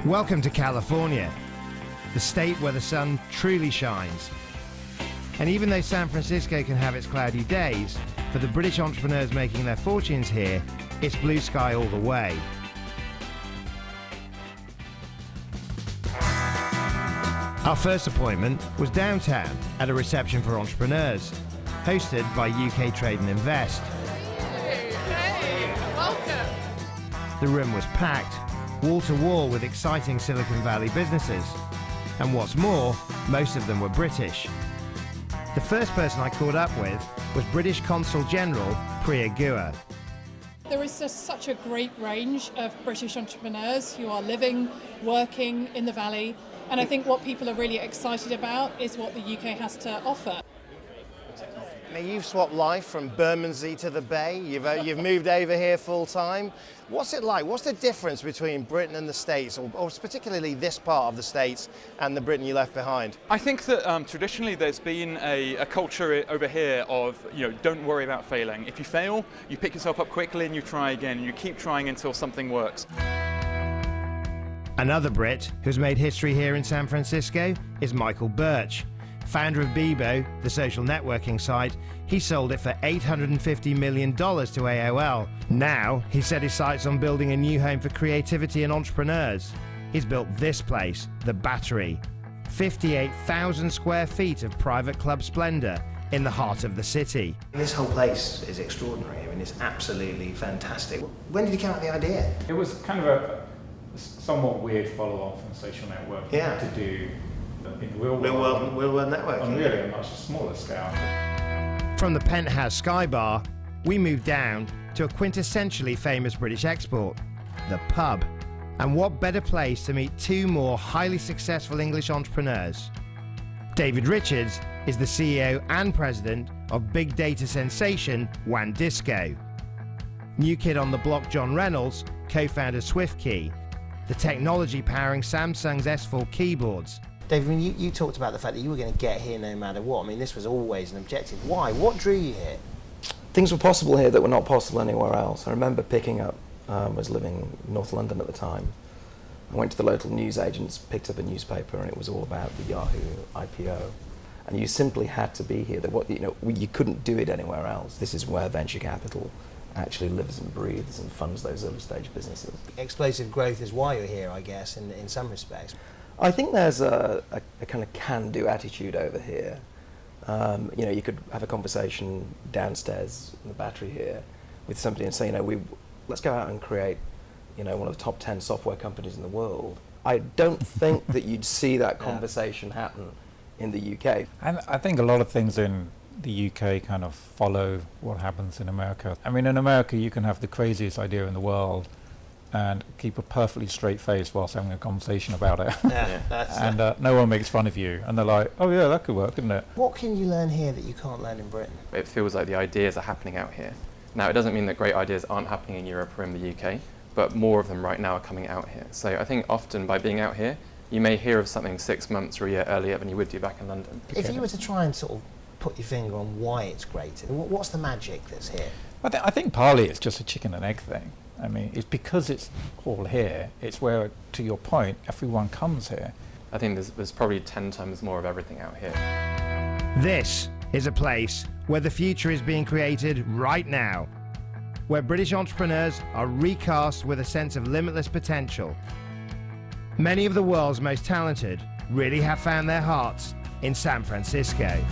Welcome to California, the state where the sun truly shines. And even though San Francisco can have its cloudy days, for the British entrepreneurs making their fortunes here, it's blue sky all the way. Our first appointment was downtown at a reception for entrepreneurs, hosted by UK Trade and Invest. Hey, welcome. The room was packed, wall to wall with exciting Silicon Valley businesses. And what's more, most of them were British. The first person I caught up with was British Consul General Priya Guha. There is just such a great range of British entrepreneurs who are living, working in the Valley, and I think what people are really excited about is what the UK has to offer. Now, you've swapped life from Bermondsey to the Bay. You've moved over here full time. What's it like? What's the difference between Britain and the States, or particularly this part of the States and the Britain you left behind? I think that traditionally there's been a culture over here of, don't worry about failing. If you fail, you pick yourself up quickly and you try again, and you keep trying until something works. Another Brit who's made history here in San Francisco is Michael Birch. Founder of Bebo, the social networking site, he sold it for $850 million to AOL. Now, he set his sights on building a new home for creativity and entrepreneurs. He's built this place, The Battery. 58,000 square feet of private club splendor in the heart of the city. This whole place is extraordinary. I mean, it's absolutely fantastic. When did you come up with the idea? It was kind of a somewhat weird follow-on from social networking to do in real world networking. On really a much smaller scale. From the penthouse Sky Bar, we moved down to a quintessentially famous British export, the pub. And what better place to meet two more highly successful English entrepreneurs? David Richards is the CEO and president of big data sensation WANdisco. New kid on the block Jon Reynolds co-founded SwiftKey, the technology powering Samsung's S4 keyboards. David, I mean, you talked about the fact that you were going to get here no matter what. I mean, this was always an objective. Why? What drew you here? Things were possible here that were not possible anywhere else. I remember picking up, I was living in North London at the time. I went to the local newsagents, picked up a newspaper, and it was all about the Yahoo IPO. And you simply had to be here. You couldn't do it anywhere else. This is where venture capital actually lives and breathes and funds those early stage businesses. Explosive growth is why you're here, I guess, in some respects. I think there's a kind of can-do attitude over here. You could have a conversation downstairs in the Battery here with somebody and say, let's go out and create, one of the top 10 software companies in the world. I don't think that you'd see that conversation happen in the UK. And I think a lot of things in the UK kind of follow what happens in America. I mean, in America, you can have the craziest idea in the world and keep a perfectly straight face whilst having a conversation about it. And no one makes fun of you. And they're like, oh yeah, that could work, couldn't it? What can you learn here that you can't learn in Britain? It feels like the ideas are happening out here. Now, it doesn't mean that great ideas aren't happening in Europe or in the UK, but more of them right now are coming out here. So I think often by being out here, you may hear of something 6 months or a year earlier than you would do back in London. If you were to try and sort of put your finger on why it's great, what's the magic that's here? I think partly it's just a chicken and egg thing. I mean, it's because it's all here. It's where, to your point, everyone comes here. I think there's probably 10 times more of everything out here. This is a place where the future is being created right now, where British entrepreneurs are recast with a sense of limitless potential. Many of the world's most talented really have found their hearts in San Francisco.